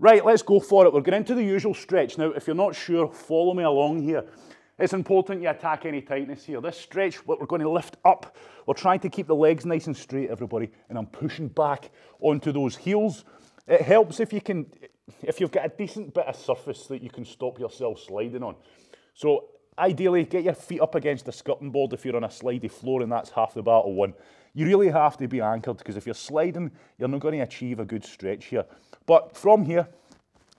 Right, let's go for it. We're going into the usual stretch. Now, if you're not sure, follow me along here. It's important you attack any tightness here. This stretch, what we're going to lift up, we're trying to keep the legs nice and straight, everybody, and I'm pushing back onto those heels. It helps if you've got a decent bit of surface that you can stop yourself sliding on. So ideally, get your feet up against the skirting board if you're on a slidey floor, and that's half the battle won. You really have to be anchored, because if you're sliding, you're not going to achieve a good stretch here. But from here,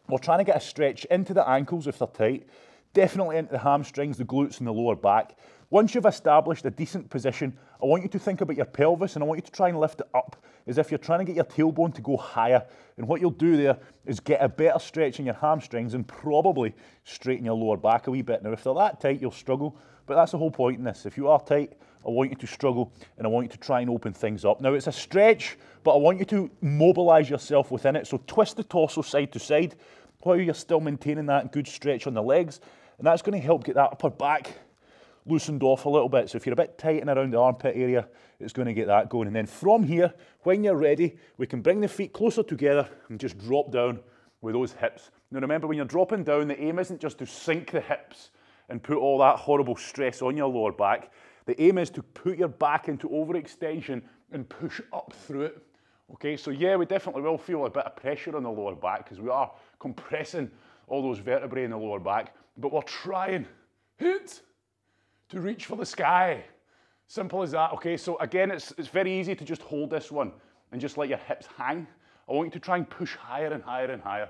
we're trying to get a stretch into the ankles if they're tight, definitely into the hamstrings, the glutes and the lower back. Once you've established a decent position, I want you to think about your pelvis, and I want you to try and lift it up as if you're trying to get your tailbone to go higher. And what you'll do there is get a better stretch in your hamstrings and probably straighten your lower back a wee bit. Now, if they're that tight, you'll struggle, but that's the whole point in this. If you are tight, I want you to struggle, and I want you to try and open things up. Now, it's a stretch, but I want you to mobilize yourself within it. So twist the torso side to side while you're still maintaining that good stretch on the legs, and that's going to help get that upper back loosened off a little bit. So if you're a bit tight and around the armpit area, it's going to get that going. And then from here, when you're ready, we can bring the feet closer together and just drop down with those hips. Now remember, when you're dropping down, the aim isn't just to sink the hips and put all that horrible stress on your lower back. The aim is to put your back into overextension and push up through it. Okay, so yeah, we definitely will feel a bit of pressure on the lower back because we are compressing all those vertebrae in the lower back, but we're trying to reach for the sky. Simple as that. Okay, so again, it's very easy to just hold this one and just let your hips hang. I want you to try and push higher and higher and higher.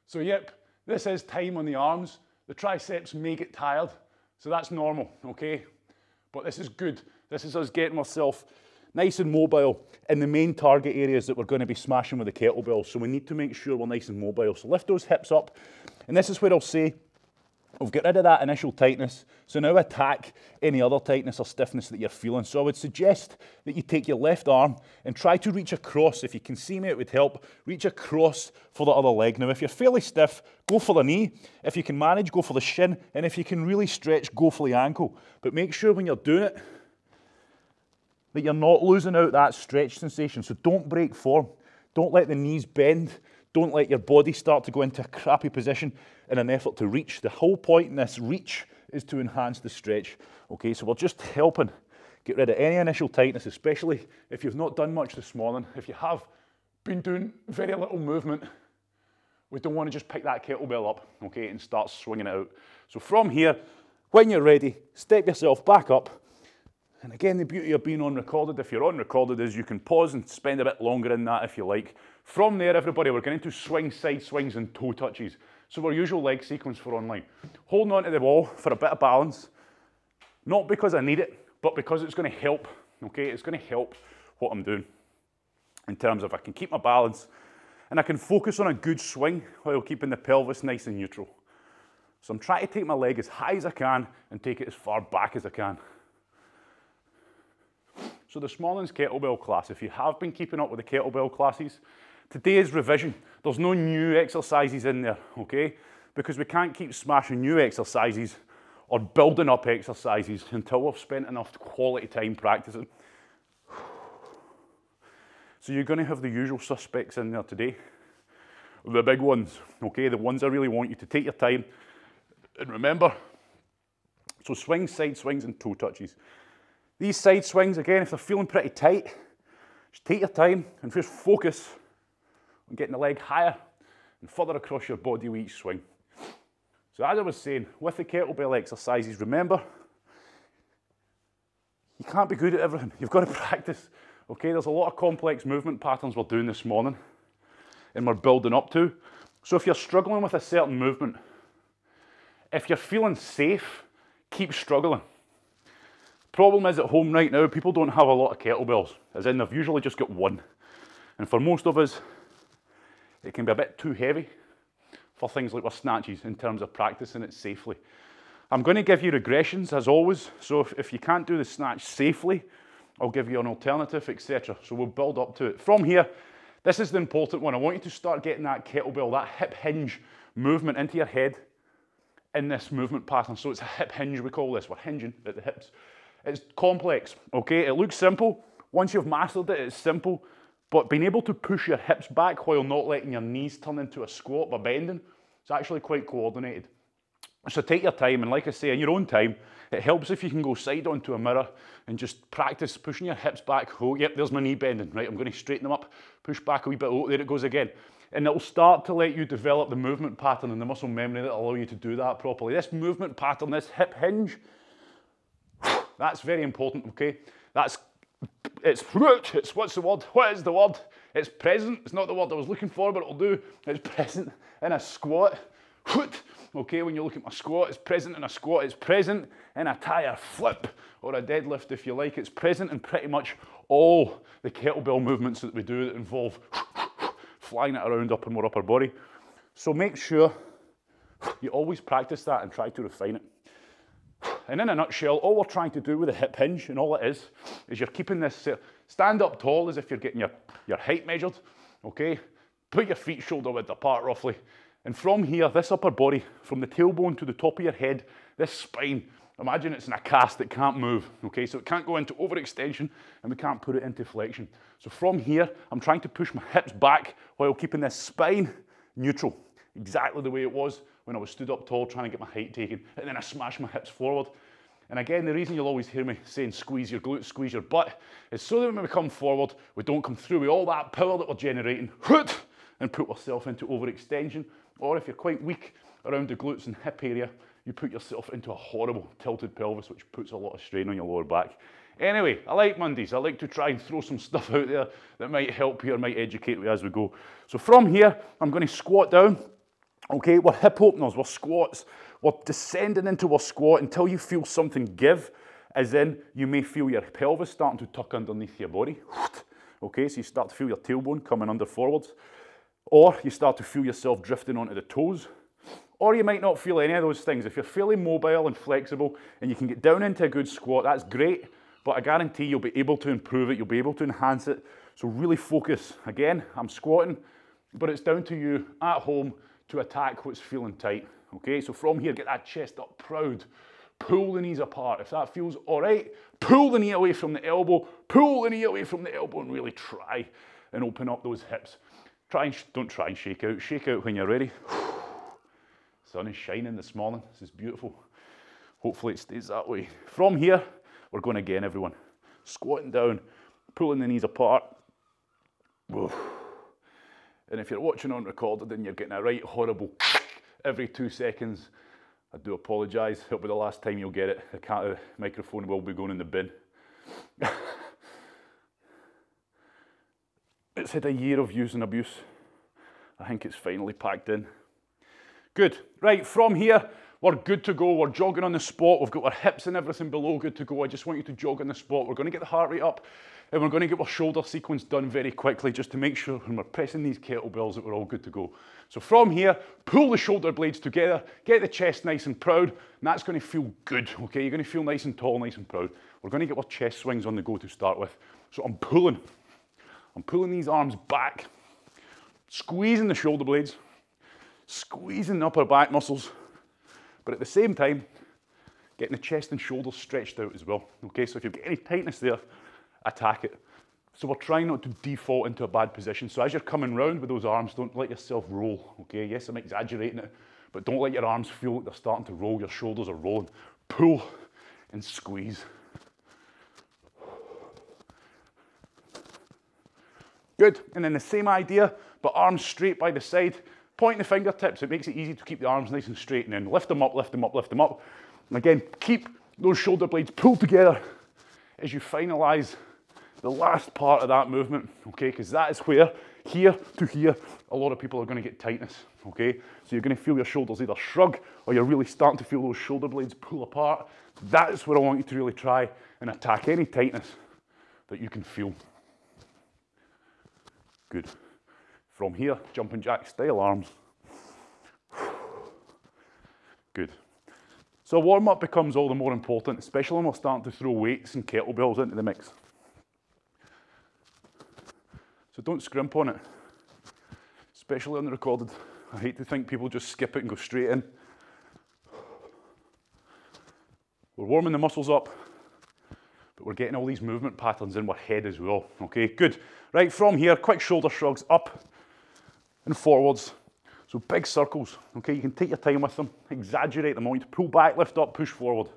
So yep, this is time on the arms. The triceps may get tired, so that's normal, okay? But this is good. This is us getting ourselves nice and mobile in the main target areas that we're going to be smashing with the kettlebells. So we need to make sure we're nice and mobile. So lift those hips up. And this is where I'll say, we've got rid of that initial tightness. So now attack any other tightness or stiffness that you're feeling. So I would suggest that you take your left arm and try to reach across. If you can see me, it would help. Reach across for the other leg. Now, if you're fairly stiff, go for the knee. If you can manage, go for the shin. And if you can really stretch, go for the ankle. But make sure when you're doing it, that you're not losing out that stretch sensation. So don't break form. Don't let the knees bend. Don't let your body start to go into a crappy position in an effort to reach. The whole point in this reach is to enhance the stretch. Okay, so we're just helping get rid of any initial tightness, especially if you've not done much this morning. If you have been doing very little movement, we don't want to just pick that kettlebell up, okay, and start swinging it out. So from here, when you're ready, step yourself back up. And again, the beauty of being on recorded, if you're on recorded, is you can pause and spend a bit longer in that if you like. From there, everybody, we're going into swings, side swings, and toe touches. So our usual leg sequence for online. Holding onto the wall for a bit of balance, not because I need it, but because it's going to help, okay? It's going to help what I'm doing in terms of I can keep my balance and I can focus on a good swing while keeping the pelvis nice and neutral. So I'm trying to take my leg as high as I can and take it as far back as I can. So this morning's kettlebell class, if you have been keeping up with the kettlebell classes, today is revision. There's no new exercises in there, okay? Because we can't keep smashing new exercises or building up exercises until we've spent enough quality time practicing. So you're going to have the usual suspects in there today. The big ones, okay? The ones I really want you to take your time and remember. So swings, side swings, and toe touches. These side swings, again, if they're feeling pretty tight, just take your time and just focus on getting the leg higher and further across your body with each swing. So as I was saying, with the kettlebell exercises, remember, you can't be good at everything. You've got to practice, okay? There's a lot of complex movement patterns we're doing this morning and we're building up to. So if you're struggling with a certain movement, if you're feeling safe, keep struggling. Problem is at home right now, people don't have a lot of kettlebells, as in they've usually just got one. And for most of us, it can be a bit too heavy for things like our snatches in terms of practicing it safely. I'm going to give you regressions as always, so if you can't do the snatch safely, I'll give you an alternative, etc. So we'll build up to it. From here, this is the important one. I want you to start getting that kettlebell, that hip hinge movement into your head in this movement pattern. So it's a hip hinge, we call this. We're hinging at the hips. It's complex, okay? It looks simple. Once you've mastered it, it's simple, But being able to push your hips back while not letting your knees turn into a squat by bending, it's actually quite coordinated. So take your time, and like I say, in your own time, it helps if you can go side onto a mirror and just practice pushing your hips back. Oh, yep, there's my knee bending. Right, I'm going to straighten them up, push back a wee bit. Oh, there it goes again. And it'll start to let you develop the movement pattern and the muscle memory that'll allow you to do that properly. This movement pattern, this hip hinge, that's very important, okay? It's what's the word? What is the word? It's present. It's not the word I was looking for, but it'll do. It's present in a squat. Okay, when you look at my squat, it's present in a squat. It's present in a tire flip or a deadlift, if you like. It's present in pretty much all the kettlebell movements that we do that involve flying it around up in our upper body. So make sure you always practice that and try to refine it. And in a nutshell, all we're trying to do with a hip hinge, and all it is you're keeping this, stand up tall as if you're getting your height measured, okay? Put your feet shoulder width apart roughly. And from here, this upper body, from the tailbone to the top of your head, this spine, imagine it's in a cast that can't move, okay? So it can't go into overextension and we can't put it into flexion. So from here, I'm trying to push my hips back while keeping this spine neutral, exactly the way it was when I was stood up tall trying to get my height taken, and then I smash my hips forward. And again, the reason you'll always hear me saying squeeze your glutes, squeeze your butt, is so that when we come forward, we don't come through with all that power that we're generating and put ourselves into overextension. Or if you're quite weak around the glutes and hip area, you put yourself into a horrible tilted pelvis, which puts a lot of strain on your lower back. Anyway, I like Mondays. I like to try and throw some stuff out there that might help you or might educate you as we go. So from here, I'm going to squat down. Okay, we're hip openers, we're squats. We're descending into our squat until you feel something give, as in you may feel your pelvis starting to tuck underneath your body. Okay, so you start to feel your tailbone coming under forwards. Or you start to feel yourself drifting onto the toes. Or you might not feel any of those things. If you're fairly mobile and flexible and you can get down into a good squat, that's great, but I guarantee you'll be able to improve it, you'll be able to enhance it. So really focus. Again, I'm squatting, but it's down to you at home to attack what's feeling tight. Okay, so from here, get that chest up proud. Pull the knees apart. If that feels all right, pull the knee away from the elbow, pull the knee away from the elbow, and really try and open up those hips. Don't try and shake out. Shake out when you're ready. Sun is shining this morning. This is beautiful. Hopefully it stays that way. From here, we're going again, everyone. Squatting down, pulling the knees apart. And if you're watching on recorded and you're getting a right horrible every 2 seconds, I do apologise. It'll be the last time you'll get it. The microphone will be going in the bin. It's had a year of use and abuse. I think it's finally packed in. Good. Right, from here, we're good to go. We're jogging on the spot. We've got our hips and everything below good to go. I just want you to jog on the spot. We're going to get the heart rate up, and we're going to get our shoulder sequence done very quickly just to make sure when we're pressing these kettlebells that we're all good to go. So from here, pull the shoulder blades together, get the chest nice and proud, and that's going to feel good, okay? You're going to feel nice and tall, nice and proud. We're going to get our chest swings on the go to start with. So I'm pulling these arms back, squeezing the shoulder blades, squeezing the upper back muscles, but at the same time, getting the chest and shoulders stretched out as well. Okay, so if you've got any tightness there, attack it. So we're trying not to default into a bad position. So as you're coming round with those arms, don't let yourself roll. Okay, yes, I'm exaggerating it, but don't let your arms feel like they're starting to roll. Your shoulders are rolling. Pull and squeeze. Good, and then the same idea, but arms straight by the side. Point the fingertips, it makes it easy to keep the arms nice and straight, and then lift them up, lift them up, lift them up. And again, keep those shoulder blades pulled together as you finalize the last part of that movement, okay? Because that is where, here to here, a lot of people are going to get tightness, okay? So you're going to feel your shoulders either shrug, or you're really starting to feel those shoulder blades pull apart. That's where I want you to really try and attack any tightness that you can feel. Good. From here, jumping jack style arms. Good. So warm-up becomes all the more important, especially when we're starting to throw weights and kettlebells into the mix. So don't scrimp on it, especially on the recorded. I hate to think people just skip it and go straight in. We're warming the muscles up, but we're getting all these movement patterns in our head as well. Okay, good. Right, from here, quick shoulder shrugs up and forwards. So big circles, okay? You can take your time with them, exaggerate them. I want you to pull back, lift up, push forward.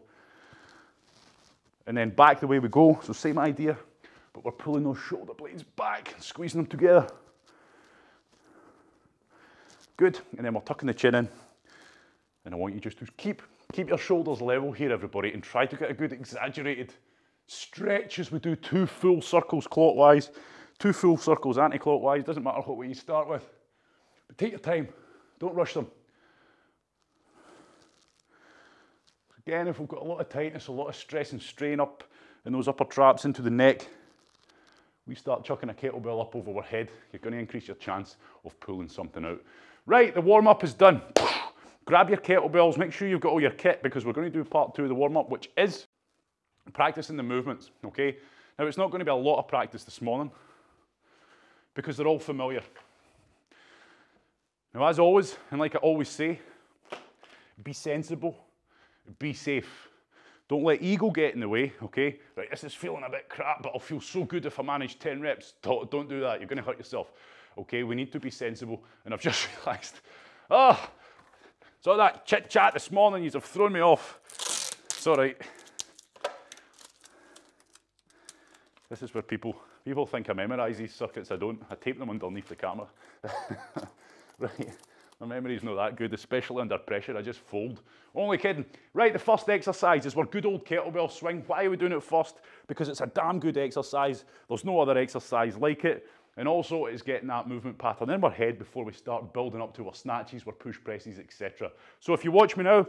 And then back the way we go. So same idea, but we're pulling those shoulder blades back, squeezing them together. Good, and then we're tucking the chin in. And I want you just to keep your shoulders level here, everybody, and try to get a good exaggerated stretch as we do 2 full circles clockwise, 2 full circles anti-clockwise. Doesn't matter what way you start with, but take your time, don't rush them. Again, if we've got a lot of tightness, a lot of stress and strain up in those upper traps into the neck, we start chucking a kettlebell up over our head, you're going to increase your chance of pulling something out. Right, the warm-up is done. Grab your kettlebells, make sure you've got all your kit, because we're going to do part 2 of the warm-up, which is practicing the movements, okay? Now, it's not going to be a lot of practice this morning, because they're all familiar. Now, as always, and like I always say, be sensible, be safe. Don't let ego get in the way, okay? Right, this is feeling a bit crap, but I'll feel so good if I manage 10 reps. Don't do that, you're going to hurt yourself, okay? We need to be sensible, and I've just realised, so that chit-chat this morning, you've thrown me off. It's all right. This is where people think I memorise these circuits. I don't. I tape them underneath the camera. Right, my memory's not that good, especially under pressure. I just fold. Only kidding. Right, the first exercise is our good old kettlebell swing. Why are we doing it first? Because it's a damn good exercise. There's no other exercise like it. And also it's getting that movement pattern in our head before we start building up to our snatches, our push presses, etc. So if you watch me now,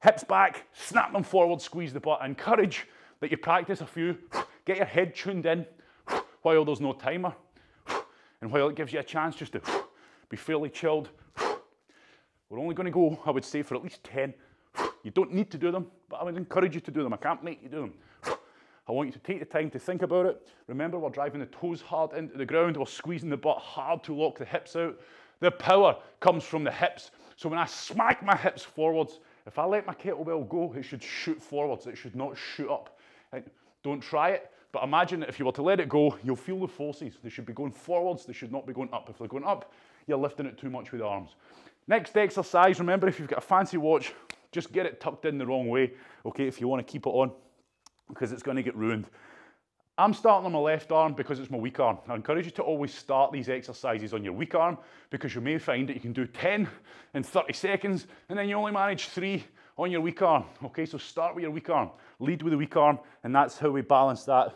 hips back, snap them forward, squeeze the butt. I encourage that you practice a few. Get your head tuned in while there's no timer. And while it gives you a chance just to be fairly chilled. We're only going to go, I would say, for at least 10. You don't need to do them, but I would encourage you to do them. I can't make you do them. I want you to take the time to think about it. Remember, we're driving the toes hard into the ground. We're squeezing the butt hard to lock the hips out. The power comes from the hips. So when I smack my hips forwards, if I let my kettlebell go, it should shoot forwards. It should not shoot up. Don't try it, but imagine that if you were to let it go, you'll feel the forces. They should be going forwards. They should not be going up. If they're going up, you're lifting it too much with the arms. Next exercise, remember, if you've got a fancy watch, just get it tucked in the wrong way, okay, if you want to keep it on, because it's going to get ruined. I'm starting on my left arm because it's my weak arm. I encourage you to always start these exercises on your weak arm, because you may find that you can do 10 in 30 seconds, and then you only manage 3 on your weak arm, okay? So start with your weak arm, lead with the weak arm, and that's how we balance that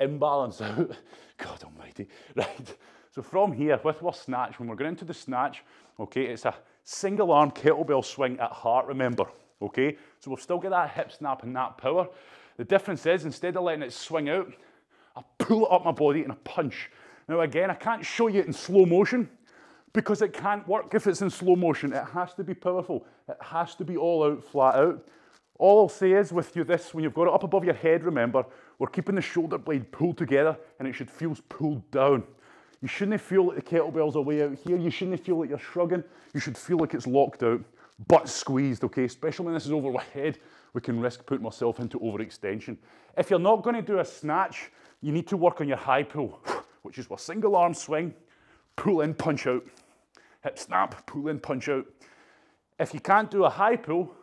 imbalance out. God almighty, right? So from here, with our snatch, when we're going into the snatch, okay, it's a single arm kettlebell swing at heart, remember, okay? So we've still got that hip snap and that power. The difference is, instead of letting it swing out, I pull it up my body and I punch. Now again, I can't show you it in slow motion because it can't work if it's in slow motion. It has to be powerful. It has to be all out, flat out. All I'll say is with you this, when you've got it up above your head, remember, we're keeping the shoulder blade pulled together and it should feel pulled down. You shouldn't feel like the kettlebells are way out here. You shouldn't feel like you're shrugging. You should feel like it's locked out, butt squeezed, okay? Especially when this is over my head, we can risk putting myself into overextension. If you're not going to do a snatch, you need to work on your high pull, which is a single arm swing, pull in, punch out. Hip snap, pull in, punch out. If you can't do a high pull,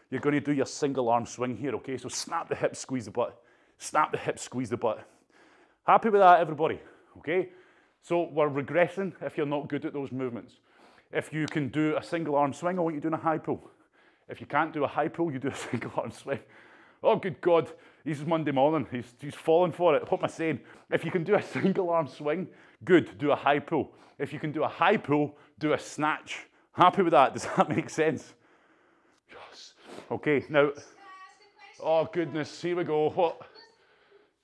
you're going to do your single arm swing here, okay? So snap the hip, squeeze the butt. Snap the hip, squeeze the butt. Happy with that, everybody, okay? So we're regressing if you're not good at those movements. If you can do a single arm swing, I want you doing a high pull. If you can't do a high pull, you do a single arm swing. Oh, good God, this is Monday morning. He's falling for it. What am I saying? If you can do a single arm swing, good, do a high pull. If you can do a high pull, do a snatch. Happy with that? Does that make sense? Yes. Okay, now, oh goodness, here we go. What?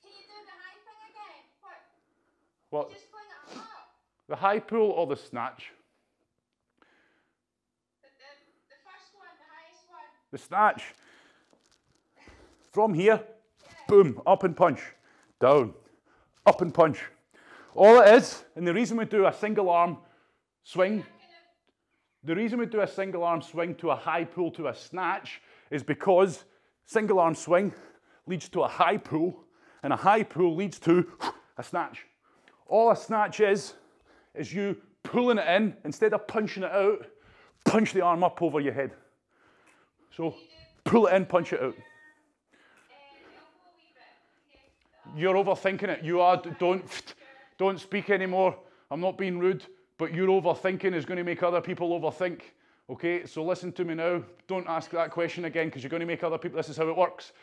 Can you do the high thing again? What? Just fling it up. The high pull or the snatch? The first one, the highest one. The snatch. From here, boom, up and punch. Down, up and punch. All it is, and the reason we do a single arm swing, the reason we do a single arm swing to a high pull to a snatch is because single arm swing leads to a high pull And a high pull leads to a snatch. All a snatch is you pulling it in, instead of punching it out, punch the arm up over your head. So pull it in, punch it out. You're overthinking it. You are, don't speak anymore. I'm not being rude, but your overthinking is going to make other people overthink. Okay, so listen to me now. Don't ask that question again because you're going to make other people, this is how it works.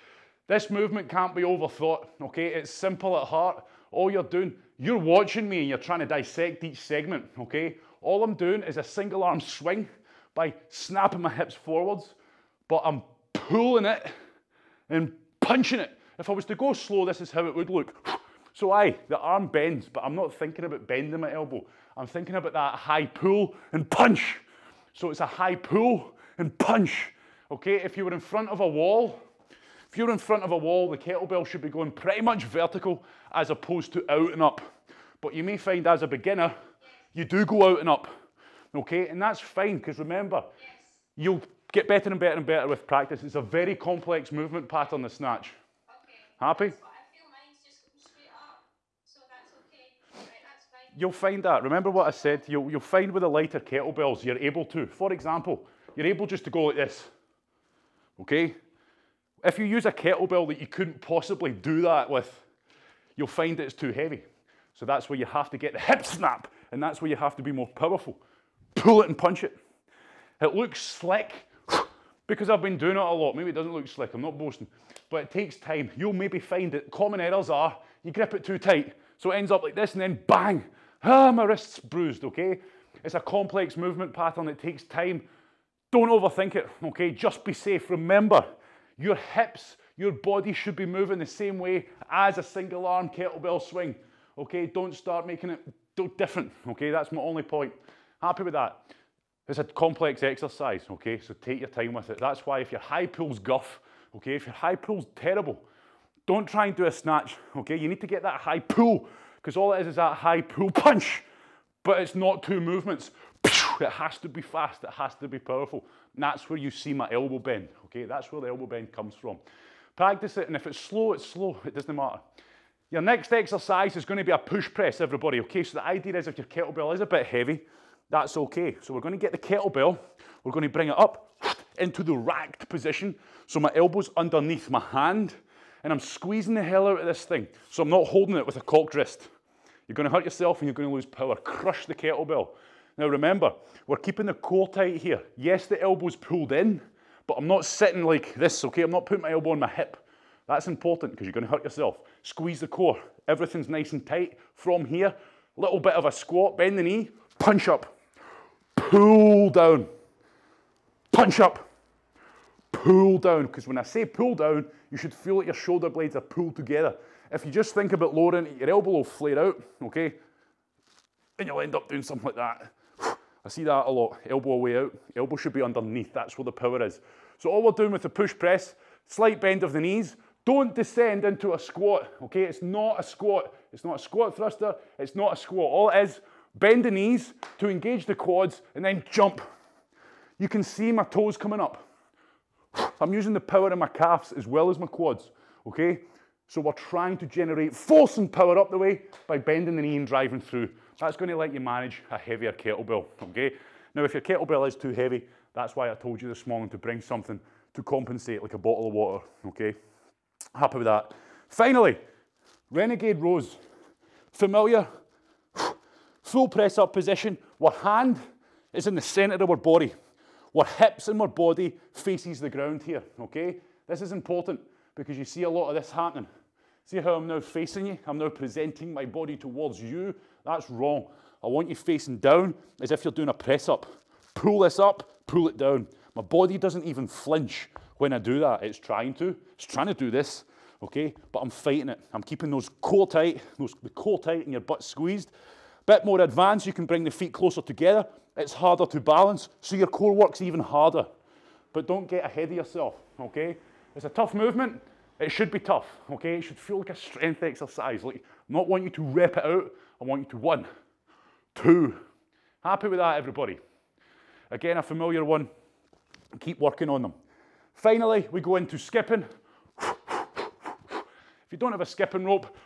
This movement can't be overthought, okay? It's simple at heart. All you're doing, you're watching me and you're trying to dissect each segment, okay? All I'm doing is a single arm swing by snapping my hips forwards, but I'm pulling it and punching it. If I was to go slow, this is how it would look. So the arm bends, but I'm not thinking about bending my elbow. I'm thinking about that high pull and punch. So it's a high pull and punch, okay? If you were in front of a wall, the kettlebell should be going pretty much vertical as opposed to out and up. But you may find as a beginner, you do go out and up, okay? And that's fine, because remember, you'll get better and better and better with practice. It's a very complex movement pattern, the snatch. Okay. Happy? But I feel mine's just going straight up, so that's okay. Right, that's fine. You'll find that. Remember what I said? You'll find with the lighter kettlebells, you're able to. For example, you're able just to go like this, okay? If you use a kettlebell that you couldn't possibly do that with, you'll find that it's too heavy. So that's where you have to get the hip snap, and that's where you have to be more powerful. Pull it and punch it. It looks slick because I've been doing it a lot. Maybe it doesn't look slick, I'm not boasting, but it takes time. You'll maybe find that common errors are you grip it too tight, so it ends up like this, and then bang, my wrist's bruised, okay? It's a complex movement pattern, it takes time. Don't overthink it, okay? Just be safe. Remember, your hips, your body should be moving the same way as a single arm kettlebell swing, okay? Don't start making it different, okay? That's my only point. Happy with that? It's a complex exercise, okay? So take your time with it. That's why if your high pull's guff, okay? If your high pull's terrible, don't try and do a snatch, okay? You need to get that high pull, because all it is that high pull punch, but it's not two movements. It has to be fast, it has to be powerful. And that's where you see my elbow bend, okay? That's where the elbow bend comes from. Practice it, and if it's slow, it doesn't matter. Your next exercise is going to be a push press, everybody, okay? So the idea is if your kettlebell is a bit heavy, that's okay. So we're going to get the kettlebell, we're going to bring it up into the racked position, so my elbow's underneath my hand, and I'm squeezing the hell out of this thing, so I'm not holding it with a cocked wrist. You're going to hurt yourself and you're going to lose power. Crush the kettlebell. Now remember, we're keeping the core tight here. Yes, the elbow's pulled in, but I'm not sitting like this, okay? I'm not putting my elbow on my hip. That's important because you're going to hurt yourself. Squeeze the core. Everything's nice and tight. From here, little bit of a squat, bend the knee, punch up, pull down, punch up, pull down. Because when I say pull down, you should feel like your shoulder blades are pulled together. If you just think about lowering it, your elbow will flare out, okay? And you'll end up doing something like that. I see that a lot, elbow away out. Elbow should be underneath, that's where the power is. So all we're doing with the push press, slight bend of the knees, don't descend into a squat, okay? It's not a squat. It's not a squat thruster, it's not a squat. All it is, bend the knees to engage the quads and then jump. You can see my toes coming up. I'm using the power in my calves as well as my quads, okay? So we're trying to generate force and power up the way by bending the knee and driving through. That's going to let you manage a heavier kettlebell, okay? Now, if your kettlebell is too heavy, that's why I told you this morning to bring something to compensate, like a bottle of water, okay? Happy with that. Finally, renegade rows. Familiar? Full press up position. Our hand is in the center of our body. Our hips and our body faces the ground here, okay? This is important because you see a lot of this happening. See how I'm now facing you? I'm now presenting my body towards you. That's wrong. I want you facing down as if you're doing a press up. Pull this up, pull it down. My body doesn't even flinch when I do that. It's trying to. It's trying to do this, okay? But I'm fighting it. I'm keeping those core tight, the core tight and your butt squeezed. Bit more advanced, you can bring the feet closer together. It's harder to balance, so your core works even harder. But don't get ahead of yourself, okay? It's a tough movement. It should be tough, okay? It should feel like a strength exercise. Like, I not want you to rep it out. I want you to 1, 2. Happy with that, everybody? Again, a familiar one. Keep working on them. Finally, we go into skipping. If you don't have a skipping rope,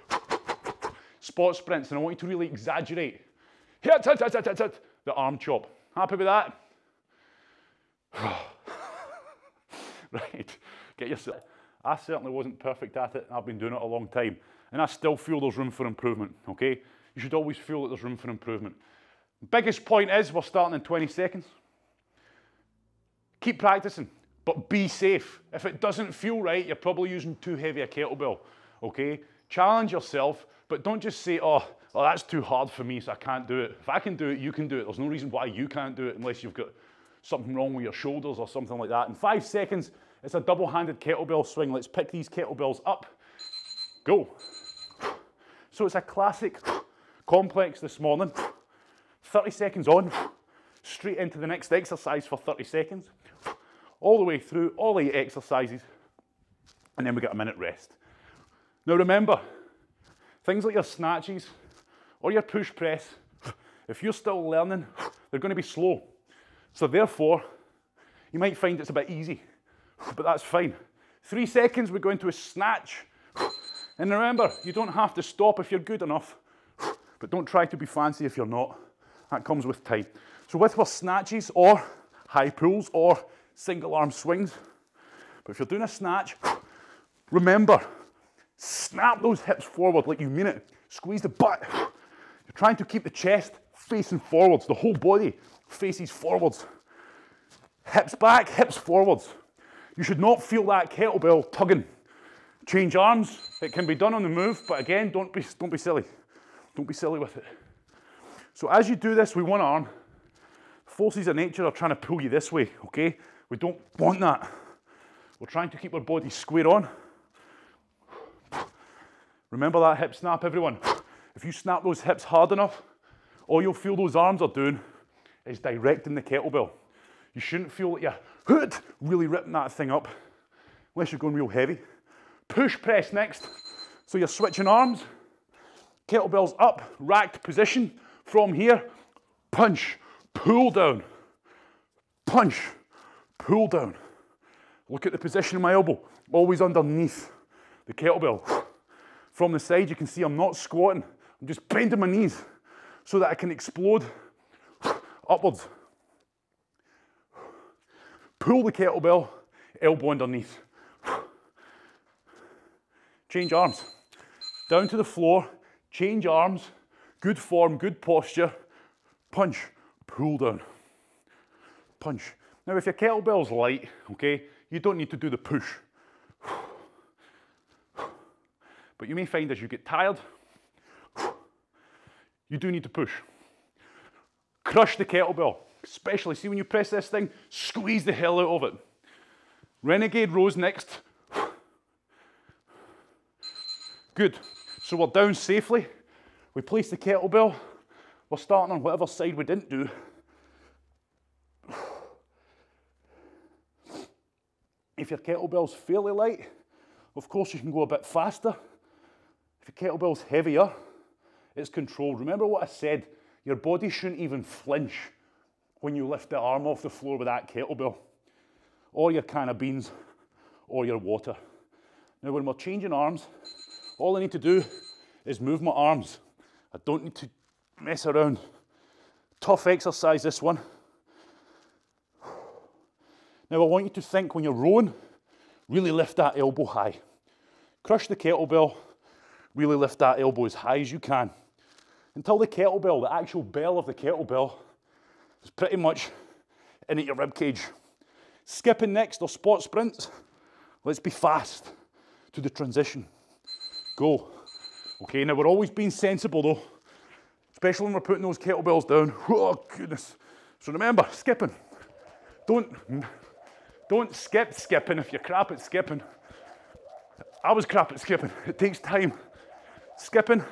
spot sprints, and I want you to really exaggerate. Hit, hit, hit, hit, hit, hit, the arm chop. Happy with that? Right, get yourself. I certainly wasn't perfect at it. I've been doing it a long time. And I still feel there's room for improvement, okay? You should always feel that there's room for improvement. Biggest point is we're starting in 20 seconds. Keep practicing, but be safe. If it doesn't feel right, you're probably using too heavy a kettlebell, okay? Challenge yourself, but don't just say, oh, that's too hard for me, so I can't do it. If I can do it, you can do it. There's no reason why you can't do it unless you've got something wrong with your shoulders or something like that. In 5 seconds, it's a double-handed kettlebell swing. Let's pick these kettlebells up. Go. So it's a classic complex this morning. 30 seconds on, straight into the next exercise for 30 seconds. All the way through all 8 exercises, and then we get a minute rest. Now remember, things like your snatches or your push press, if you're still learning, they're going to be slow. So therefore, you might find it's a bit easy, but that's fine. 3 seconds, we go into a snatch. And remember, you don't have to stop if you're good enough, but don't try to be fancy if you're not. That comes with time. So with our snatches or high pulls or single arm swings, but if you're doing a snatch, remember, snap those hips forward like you mean it. Squeeze the butt. You're trying to keep the chest facing forwards. The whole body faces forwards. Hips back, hips forwards. You should not feel that kettlebell tugging. Change arms. It can be done on the move, but again, don't be silly. Don't be silly with it. So as you do this with one arm, forces of nature are trying to pull you this way, okay? We don't want that. We're trying to keep our body square on. Remember that hip snap, everyone. If you snap those hips hard enough, all you'll feel those arms are doing is directing the kettlebell. You shouldn't feel like you're really ripping that thing up, unless you're going real heavy. Push press next. So you're switching arms, kettlebells up, racked position. From here, punch, pull down, punch, pull down. Look at the position of my elbow, always underneath the kettlebell. From the side, you can see I'm not squatting. I'm just bending my knees so that I can explode upwards. Pull the kettlebell, elbow underneath. Change arms. Down to the floor, change arms. Good form, good posture. Punch, pull down. Punch. Now if your kettlebell's light, okay, you don't need to do the push. But you may find as you get tired, you do need to push. Crush the kettlebell, especially, see when you press this thing, squeeze the hell out of it. Renegade rows next. Good, so we're down safely. We place the kettlebell. We're starting on whatever side we didn't do. If your kettlebell's fairly light, of course you can go a bit faster. If your kettlebell's heavier, it's controlled. Remember what I said, your body shouldn't even flinch when you lift the arm off the floor with that kettlebell, or your can of beans, or your water. Now when we're changing arms, all I need to do is move my arms. I don't need to mess around. Tough exercise, this one. Now I want you to think when you're rowing, really lift that elbow high. Crush the kettlebell, really lift that elbow as high as you can. Until the kettlebell, the actual bell of the kettlebell, is pretty much in at your rib cage. Skipping next or spot sprints. Let's be fast to the transition. Go. Okay, now we're always being sensible though, especially when we're putting those kettlebells down. Oh goodness. So remember, skipping. Don't skip skipping if you're crap at skipping. I was crap at skipping. It takes time. Skipping,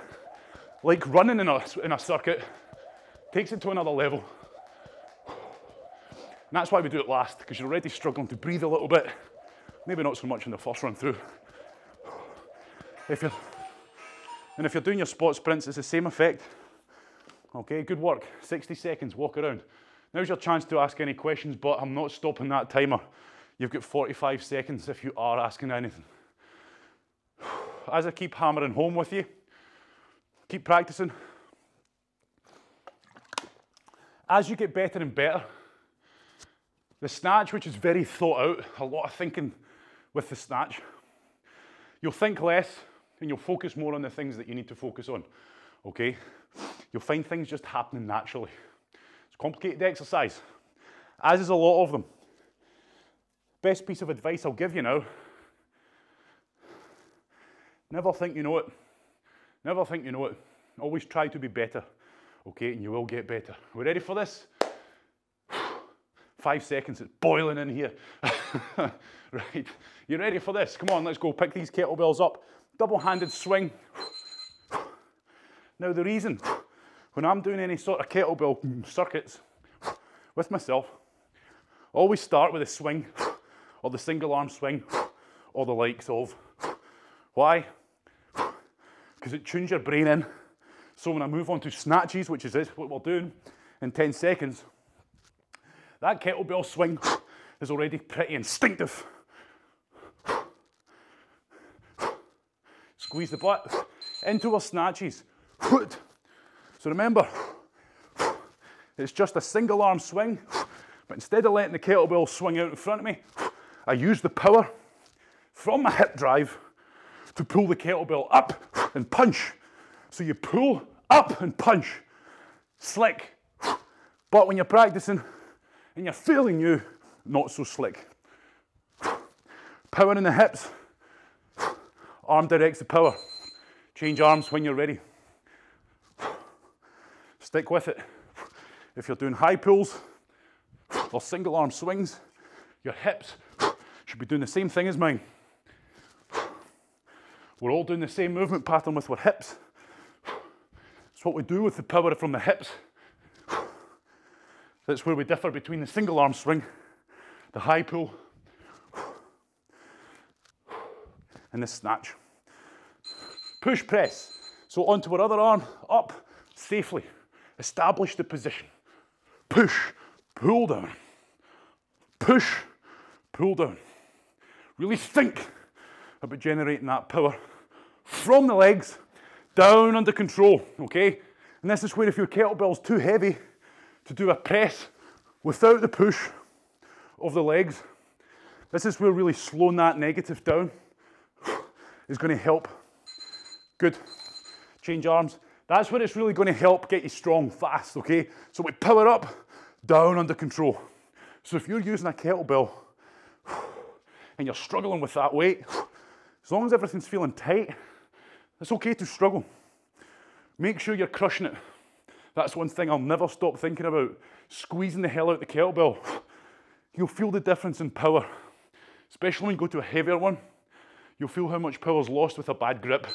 like running in a circuit, takes it to another level. And that's why we do it last, because you're already struggling to breathe a little bit. Maybe not so much in the first run through. If you're doing your spot sprints, it's the same effect. Okay, good work. 60 seconds, walk around. Now's your chance to ask any questions, but I'm not stopping that timer. You've got 45 seconds if you are asking anything. as I keep hammering home with you, keep practicing. As you get better and better, the snatch, which is very thought out, a lot of thinking with the snatch, you'll think less and you'll focus more on the things that you need to focus on, okay? You'll find things just happening naturally. It's a complicated exercise, as is a lot of them. Best piece of advice I'll give you now, never think you know it. Never think you know it. Always try to be better, okay? And you will get better. We ready for this? 5 seconds, it's boiling in here. Right, you ready for this? Come on, let's go. Pick these kettlebells up. Double-handed swing. Now the reason, when I'm doing any sort of kettlebell circuits with myself, I always start with a swing, or the single arm swing, or the likes of. Why? Because it tunes your brain in. So when I move on to snatches, which is what we're doing in 10 seconds, that kettlebell swing is already pretty instinctive. Squeeze the butt into our snatches. So remember, it's just a single arm swing, but instead of letting the kettlebell swing out in front of me, I use the power from my hip drive to pull the kettlebell up and punch. So you pull up and punch. Slick. But when you're practicing and you're feeling new, not so slick. Power in the hips. Arm directs the power. Change arms when you're ready. Stick with it. If you're doing high pulls or single arm swings, your hips should be doing the same thing as mine. We're all doing the same movement pattern with our hips. It's what we do with the power from the hips. That's where we differ between the single arm swing, the high pull, and the snatch. Push press. So onto our other arm, up safely. Establish the position. Push, pull down. Push, pull down. Really think about generating that power from the legs down under control, okay? And this is where if your kettlebell's too heavy to do a press without the push of the legs, this is where really slowing that negative down is going to help. Good. Change arms. That's where it's really going to help get you strong fast, okay? So we power up, down under control. So if you're using a kettlebell and you're struggling with that weight, as long as everything's feeling tight, it's okay to struggle. Make sure you're crushing it. That's one thing I'll never stop thinking about. Squeezing the hell out the kettlebell. You'll feel the difference in power. Especially when you go to a heavier one, you'll feel how much power's lost with a bad grip.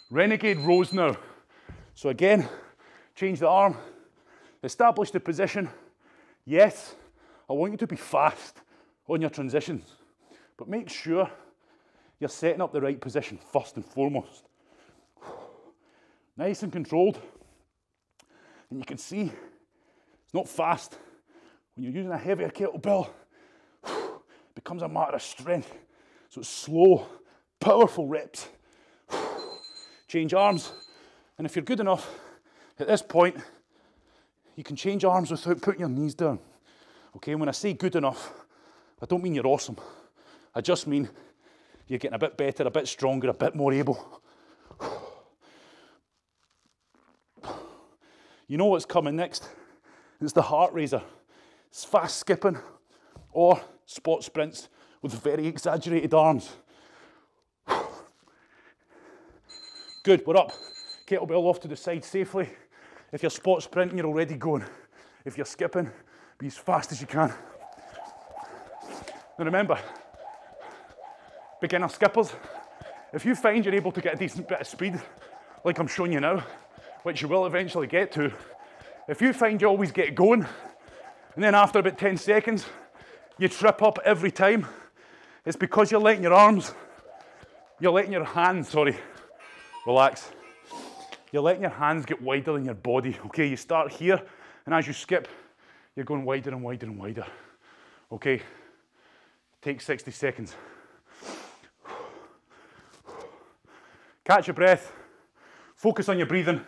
Renegade rows now. So again, change the arm, establish the position. Yes, I want you to be fast on your transitions, but make sure you're setting up the right position first and foremost. Nice and controlled. And you can see it's not fast. When you're using a heavier kettlebell, it becomes a matter of strength. So it's slow, powerful reps. Change arms. And if you're good enough, at this point, you can change arms without putting your knees down. Okay, and when I say good enough, I don't mean you're awesome. I just mean you're getting a bit better, a bit stronger, a bit more able. You know what's coming next? It's the heart raiser. It's fast skipping or spot sprints with very exaggerated arms. Good, we're up. Kettlebell off to the side safely. If you're spot sprinting, you're already going. If you're skipping, be as fast as you can. Now remember, beginner skippers, if you find you're able to get a decent bit of speed, like I'm showing you now, which you will eventually get to, if you find you always get going, and then after about 10 seconds, you trip up every time, it's because you're letting your hands, relax. You're letting your hands get wider than your body, okay? You start here, and as you skip, you're going wider and wider and wider, okay? Take 60 seconds. Catch your breath. Focus on your breathing.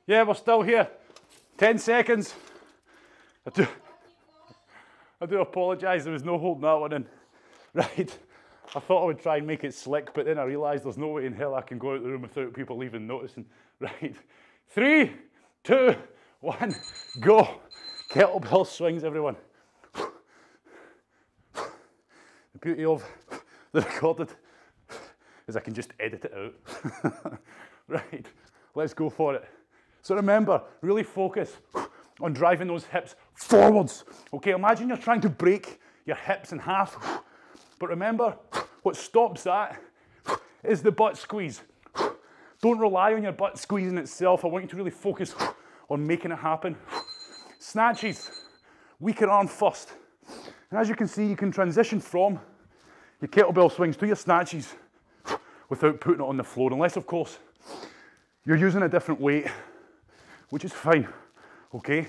Yeah, we're still here. 10 seconds. I do apologise, there was no holding that one in. Right, I thought I would try and make it slick, but then I realised there's no way in hell I can go out of the room without people even noticing. Right, 3, 2, 1, go. Kettlebell swings, everyone. The beauty of the recorded is I can just edit it out. Right, let's go for it. So remember, really focus on driving those hips forwards. Okay, imagine you're trying to break your hips in half. But remember, what stops that is the butt squeeze. Don't rely on your butt squeezing itself. I want you to really focus on making it happen. Snatches, weaker arm first. And as you can see, you can transition from your kettlebell swings to your snatches without putting it on the floor, unless, of course, you're using a different weight, which is fine, okay?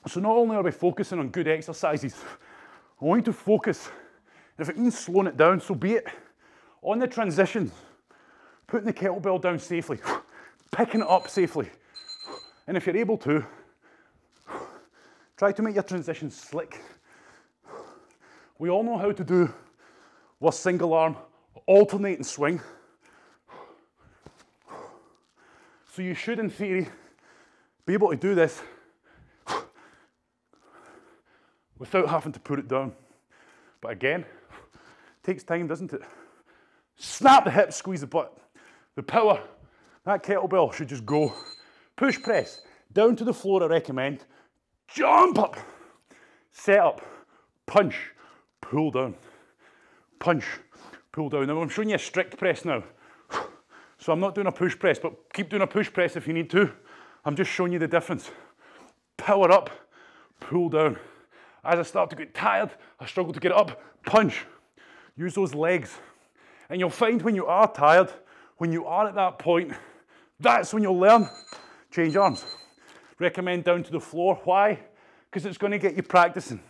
So not only are we focusing on good exercises, I want you to focus, and if it means slowing it down, so be it, on the transitions, putting the kettlebell down safely, picking it up safely, and if you're able to, try to make your transitions slick. We all know how to do our single arm alternating swing. So you should, in theory, be able to do this without having to put it down. But again, it takes time, doesn't it? Snap the hips, squeeze the butt. The power, that kettlebell should just go. Push press, down to the floor I recommend. Jump up, set up, punch, pull down. Punch, pull down. Now I'm showing you a strict press now. So I'm not doing a push press, but keep doing a push press if you need to. I'm just showing you the difference. Power up, pull down. As I start to get tired, I struggle to get up, punch. Use those legs. And you'll find when you are tired, when you are at that point, that's when you'll learn. Change arms. Recommend down to the floor. Why? Because it's going to get you practicing,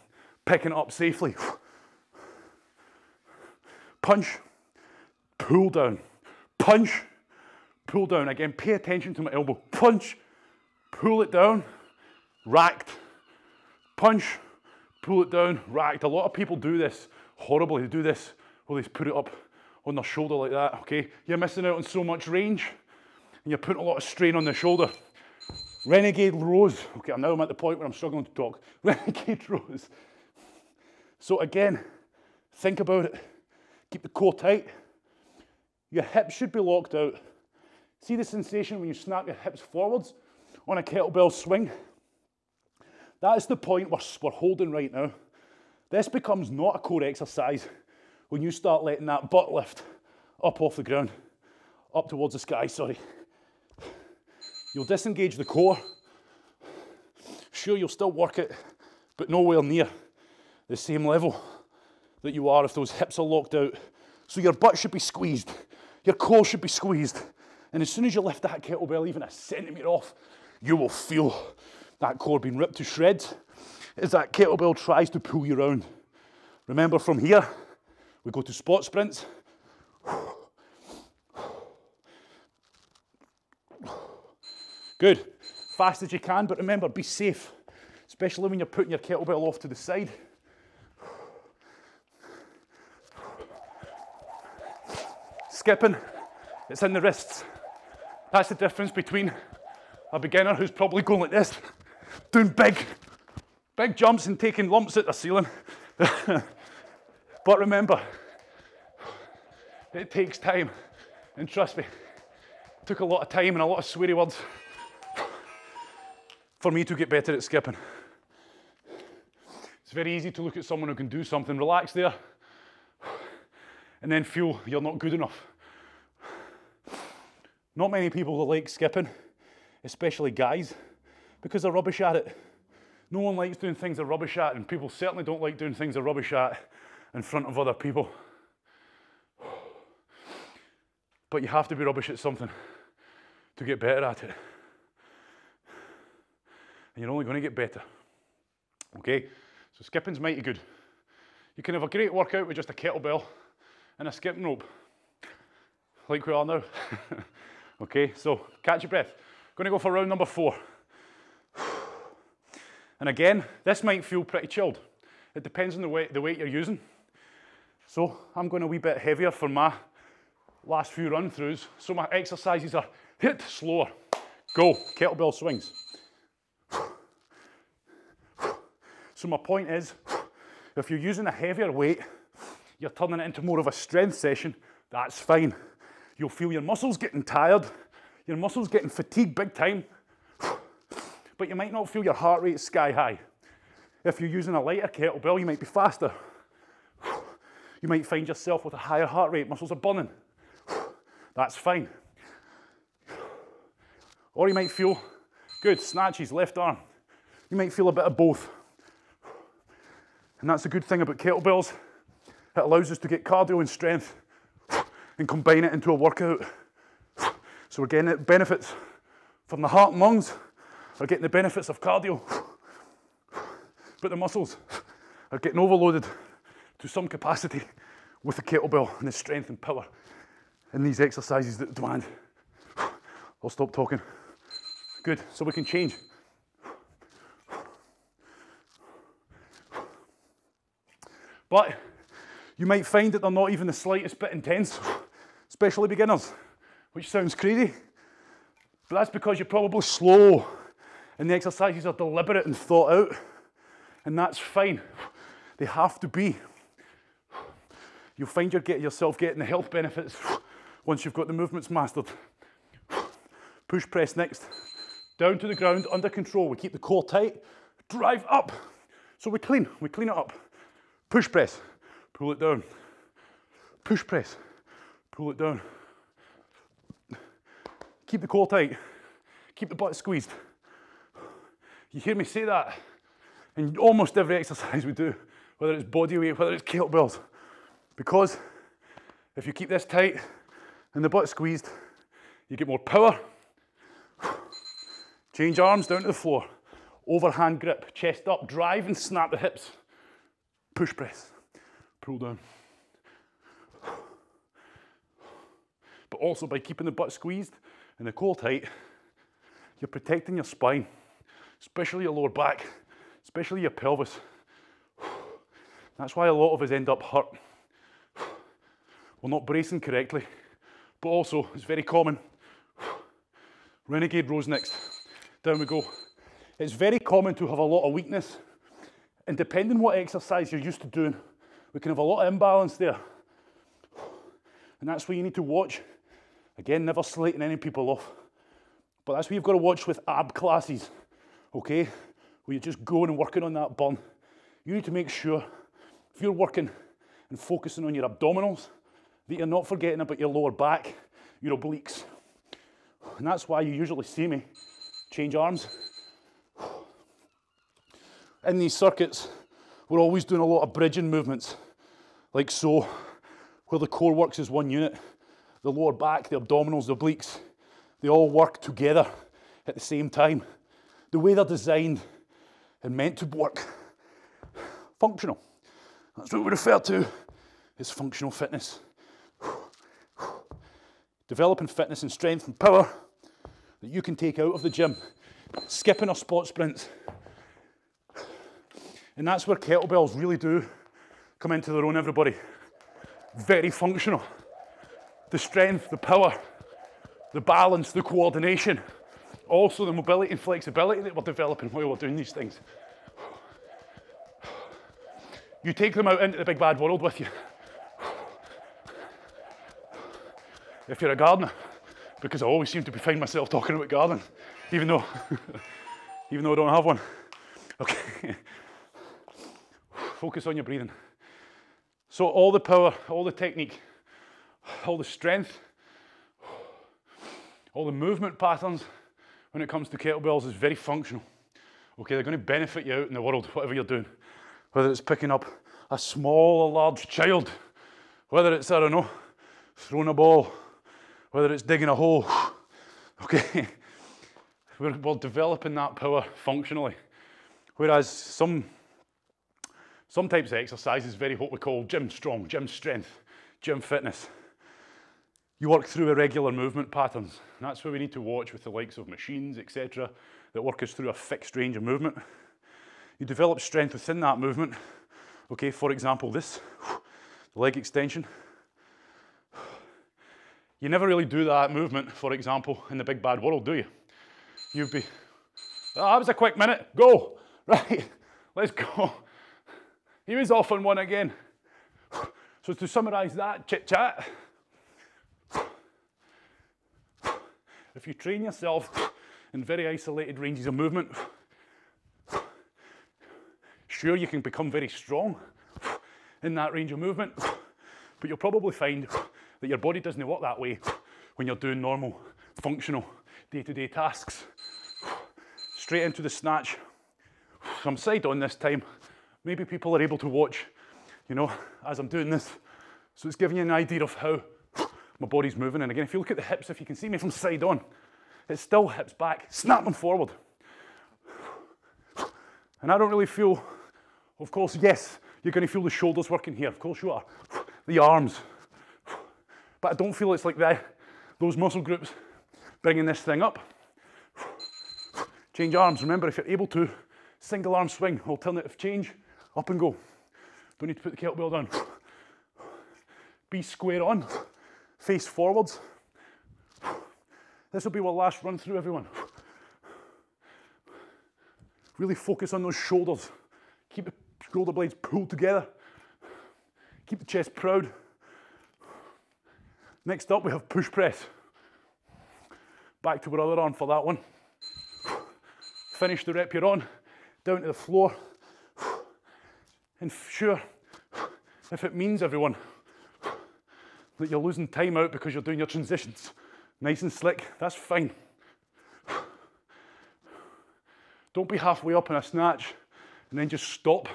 picking it up safely. Punch, pull down, punch, pull down. Again, pay attention to my elbow. Punch, pull it down, racked. Punch, pull it down, racked. A lot of people do this horribly. They do this where they put it up on their shoulder like that, okay? You're missing out on so much range and you're putting a lot of strain on the shoulder. Renegade rows. Okay, now I'm at the point where I'm struggling to talk. Renegade rows. So again, think about it. Keep the core tight. Your hips should be locked out. See the sensation when you snap your hips forwards on a kettlebell swing? That is the point we're holding right now. This becomes not a core exercise when you start letting that butt lift up off the ground, up towards the sky, sorry. You'll disengage the core. Sure, you'll still work it, but nowhere near the same level that you are if those hips are locked out. So your butt should be squeezed, your core should be squeezed, and as soon as you lift that kettlebell even a centimetre off, you will feel that core being ripped to shreds as that kettlebell tries to pull you around. Remember, from here, we go to spot sprints. Good, fast as you can, but remember, be safe, especially when you're putting your kettlebell off to the side. Skipping, it's in the wrists. That's the difference between a beginner who's probably going like this, doing big jumps and taking lumps at the ceiling. But But remember, it takes time, and trust me, it took a lot of time and a lot of sweary words for me to get better at skipping. It's very easy to look at someone who can do something, relax there, and then feel you're not good enough. Not many people like skipping, especially guys, because they're rubbish at it. No one likes doing things they're rubbish at, and people certainly don't like doing things they're rubbish at in front of other people. But you have to be rubbish at something to get better at it. And you're only going to get better. Okay? So skipping's mighty good. You can have a great workout with just a kettlebell and a skipping rope, like we are now. Okay, so catch your breath. Going to go for round number 4. And again, this might feel pretty chilled. It depends on the weight you're using. So I'm going a wee bit heavier for my last few run throughs. So my exercises are hit slower. Go, kettlebell swings. So my point is, if you're using a heavier weight, you're turning it into more of a strength session, that's fine. You'll feel your muscles getting tired, your muscles getting fatigued big time, but you might not feel your heart rate sky high. If you're using a lighter kettlebell, you might be faster. You might find yourself with a higher heart rate, muscles are burning. That's fine. Or you might feel good, snatches, left arm. You might feel a bit of both. And that's the good thing about kettlebells. It allows us to get cardio and strength and combine it into a workout. So we're getting benefits from the heart and lungs, we're getting the benefits of cardio, but the muscles are getting overloaded to some capacity with the kettlebell and the strength and power in these exercises that demand. I'll stop talking. Good, so we can change. But you might find that they're not even the slightest bit intense, especially beginners, which sounds crazy, but that's because you're probably slow and the exercises are deliberate and thought out, and that's fine. They have to be. You'll find yourself getting the health benefits once you've got the movements mastered. Push press next. Down to the ground, under control. We keep the core tight, drive up. So we clean it up. Push press, pull it down. Push press, pull it down. Keep the core tight, keep the butt squeezed. You hear me say that in almost every exercise we do, whether it's body weight, whether it's kettlebells. Because if you keep this tight and the butt squeezed, you get more power. Change arms down to the floor. Overhand grip, chest up, drive and snap the hips. Push press, pull down. But also by keeping the butt squeezed and the core tight, you're protecting your spine, especially your lower back, especially your pelvis. That's why a lot of us end up hurt. We're not bracing correctly, but also it's very common. Renegade rows next. Down we go. It's very common to have a lot of weakness, and depending what exercise you're used to doing, we can have a lot of imbalance there. And that's where you need to watch. Again, never slating any people off, but that's where you've got to watch with ab classes, okay? Where you're just going and working on that burn. You need to make sure, if you're working and focusing on your abdominals, that you're not forgetting about your lower back, your obliques. And that's why you usually see me change arms. In these circuits, we're always doing a lot of bridging movements, like so, where the core works as one unit. The lower back, the abdominals, the obliques, they all work together at the same time. The way they're designed and meant to work. Functional. That's what we refer to as functional fitness. Developing fitness and strength and power that you can take out of the gym, skipping or spot sprints. And that's where kettlebells really do come into their own, everybody. Very functional. The strength, the power, the balance, the coordination, also the mobility and flexibility that we're developing while we're doing these things. You take them out into the big bad world with you. If you're a gardener, because I always seem to find myself talking about gardening, even though I don't have one. Okay. Focus on your breathing. So all the power, all the technique, all the strength, all the movement patterns when it comes to kettlebells is very functional. Okay, they're going to benefit you out in the world, whatever you're doing. Whether it's picking up a small or large child, whether it's, I don't know, throwing a ball, whether it's digging a hole. Okay, we're developing that power functionally. Whereas some types of exercise is very what we call gym strong, gym strength, gym fitness. You work through irregular movement patterns. And that's where we need to watch with the likes of machines, etc., that work us through a fixed range of movement. You develop strength within that movement. Okay, for example, this, the leg extension. You never really do that movement, for example, in the big bad world, do you? You'd be, oh, that was a quick minute, go, right, let's go. He was off on one again. So to summarize that chit chat, if you train yourself in very isolated ranges of movement, sure, you can become very strong in that range of movement, but you'll probably find that your body doesn't work that way when you're doing normal, functional, day-to-day tasks. Straight into the snatch. So I'm side on this time. Maybe people are able to watch, you know, as I'm doing this. So it's giving you an idea of how my body's moving. And again, if you look at the hips, if you can see me from side on, it's still hips back, snap them forward. And I don't really feel, of course, yes, you're going to feel the shoulders working here. Of course you are. The arms. But I don't feel it's like those muscle groups bringing this thing up. Change arms. Remember, if you're able to, single arm swing, alternative change, up and go. Don't need to put the kettlebell down. Be square on, face forwards. This will be our last run through, everyone. Really focus on those shoulders. Keep the shoulder blades pulled together. Keep the chest proud. Next up, we have push press. Back to our other arm for that one. Finish the rep you're on, down to the floor. And sure, if it means, everyone, that you're losing time out because you're doing your transitions nice and slick, that's fine. Don't be halfway up in a snatch and then just stop.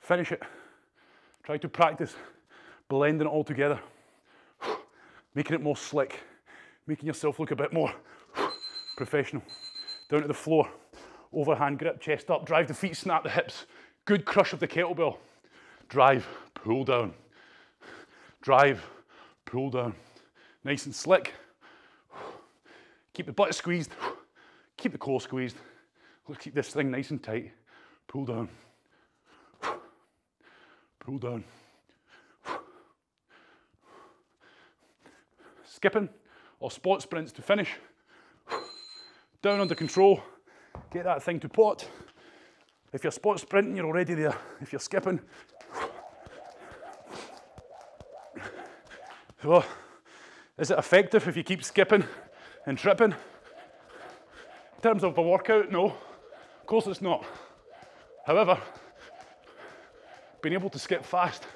Finish it. Try to practice blending it all together, making it more slick, making yourself look a bit more professional. Down to the floor, overhand grip, chest up, drive the feet, snap the hips. Good crush of the kettlebell. Drive, pull down. Drive, pull down. Nice and slick. Keep the butt squeezed. Keep the core squeezed. Let's keep this thing nice and tight. Pull down. Pull down. Skipping or spot sprints to finish. Down under control. Get that thing to pot. If you're spot sprinting, you're already there. If you're skipping, so, is it effective if you keep skipping and tripping? In terms of a workout, no. Of course it's not. However, being able to skip fast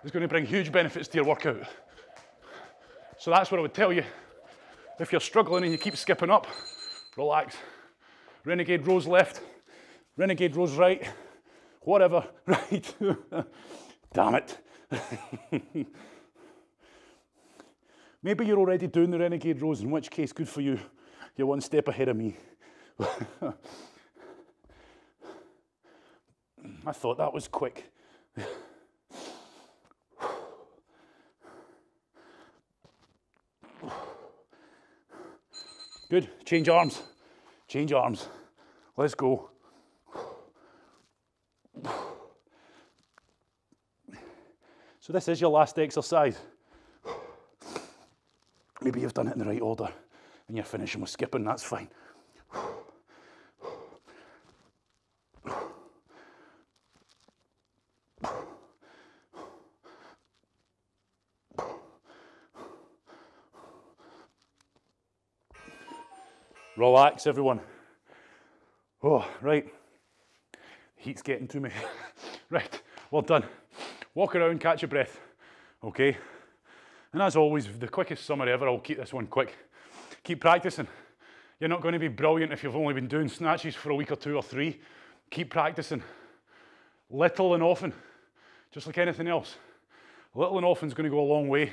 is going to bring huge benefits to your workout. So that's what I would tell you. If you're struggling and you keep skipping up, relax. Renegade rows left, renegade rows right, whatever, right? Damn it. Maybe you're already doing the renegade rows, in which case, good for you. You're one step ahead of me. I thought that was quick. Good, change arms, change arms. Let's go. So this is your last exercise. Maybe you've done it in the right order and you're finishing with skipping, that's fine. Relax, everyone. Oh, right. Heat's getting to me. Right, well done. Walk around, catch your breath. Okay? And as always, the quickest summary ever, I'll keep this one quick. Keep practicing. You're not going to be brilliant if you've only been doing snatches for a week or 2 or 3. Keep practicing. Little and often, just like anything else. Little and often is going to go a long way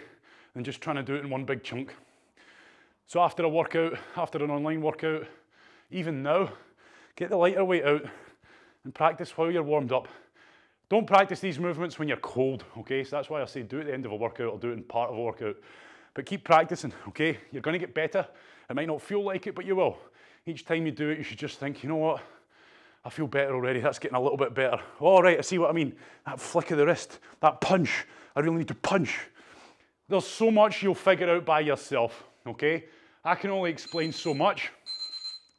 than just trying to do it in one big chunk. So after a workout, after an online workout, even now, get the lighter weight out and practice while you're warmed up. Don't practice these movements when you're cold, okay? So that's why I say do it at the end of a workout or do it in part of a workout. But keep practicing, okay? You're going to get better. It might not feel like it, but you will. Each time you do it, you should just think, you know what? I feel better already. That's getting a little bit better. All right, I see what I mean. That flick of the wrist, that punch. I really need to punch. There's so much you'll figure out by yourself, okay? I can only explain so much.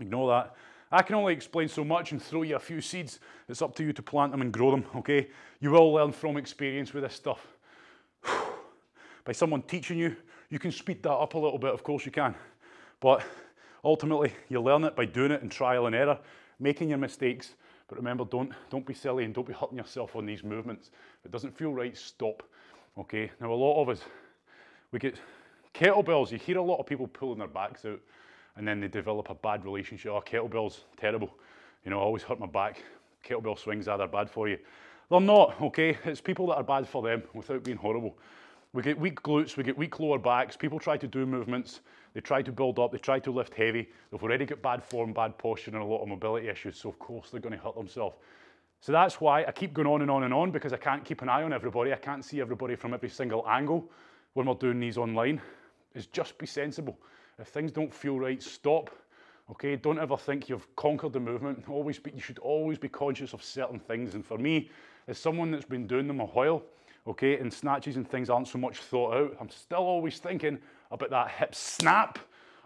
Ignore that. I can only explain so much and throw you a few seeds. It's up to you to plant them and grow them, okay? You will learn from experience with this stuff. By someone teaching you, you can speed that up a little bit, of course you can. But ultimately, you learn it by doing it in trial and error, making your mistakes. But remember, don't be silly and don't be hurting yourself on these movements. If it doesn't feel right, stop, okay? Now, a lot of us, we get kettlebells. You hear a lot of people pulling their backs out and then they develop a bad relationship. Oh, kettlebells, terrible. You know, I always hurt my back. Kettlebell swings, they're bad for you. They're not, okay? It's people that are bad for them without being horrible. We get weak glutes, we get weak lower backs. People try to do movements. They try to build up, they try to lift heavy. They've already got bad form, bad posture, and a lot of mobility issues. So of course they're going to hurt themselves. So that's why I keep going on and on and on, because I can't keep an eye on everybody. I can't see everybody from every single angle when we're doing these online. Is just be sensible. If things don't feel right, stop. Okay, don't ever think you've conquered the movement. You should always be conscious of certain things. And for me, as someone that's been doing them a while, okay, and snatches and things aren't so much thought out, I'm still always thinking about that hip snap.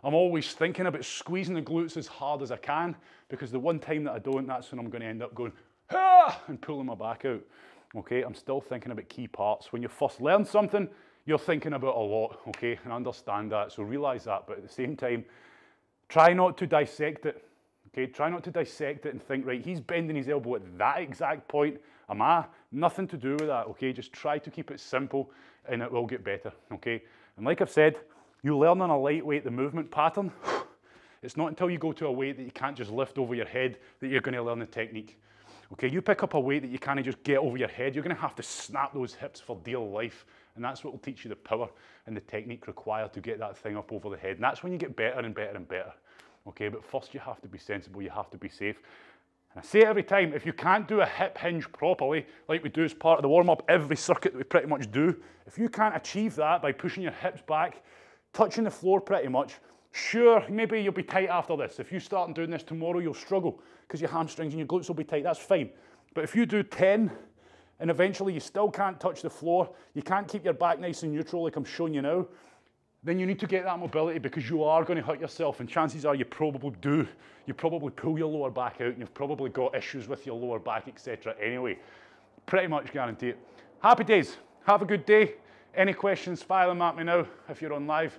I'm always thinking about squeezing the glutes as hard as I can, because the one time that I don't, that's when I'm going to end up going, ah, and pulling my back out. Okay, I'm still thinking about key parts. When you first learn something, you're thinking about a lot, okay, and understand that, so realize that, but at the same time, try not to dissect it, okay? Try not to dissect it and think, right, he's bending his elbow at that exact point, am I? Nothing to do with that, okay? Just try to keep it simple and it will get better, okay? And like I've said, you learn on a lightweight the movement pattern. It's not until you go to a weight that you can't just lift over your head that you're going to learn the technique. Okay, you pick up a weight that you can't just get over your head, you're going to have to snap those hips for dear life. And that's what will teach you the power and the technique required to get that thing up over the head. And that's when you get better and better and better. Okay, but first you have to be sensible, you have to be safe. And I say it every time, if you can't do a hip hinge properly, like we do as part of the warm-up, every circuit that we pretty much do, if you can't achieve that by pushing your hips back, touching the floor pretty much, sure, maybe you'll be tight after this. If you start doing this tomorrow, you'll struggle because your hamstrings and your glutes will be tight, that's fine. But if you do 10, and eventually you still can't touch the floor, you can't keep your back nice and neutral like I'm showing you now, then you need to get that mobility, because you are going to hurt yourself, and chances are you probably do. You probably pull your lower back out and you've probably got issues with your lower back, etc. Anyway, pretty much guarantee it. Happy days. Have a good day. Any questions, fire them at me now if you're on live.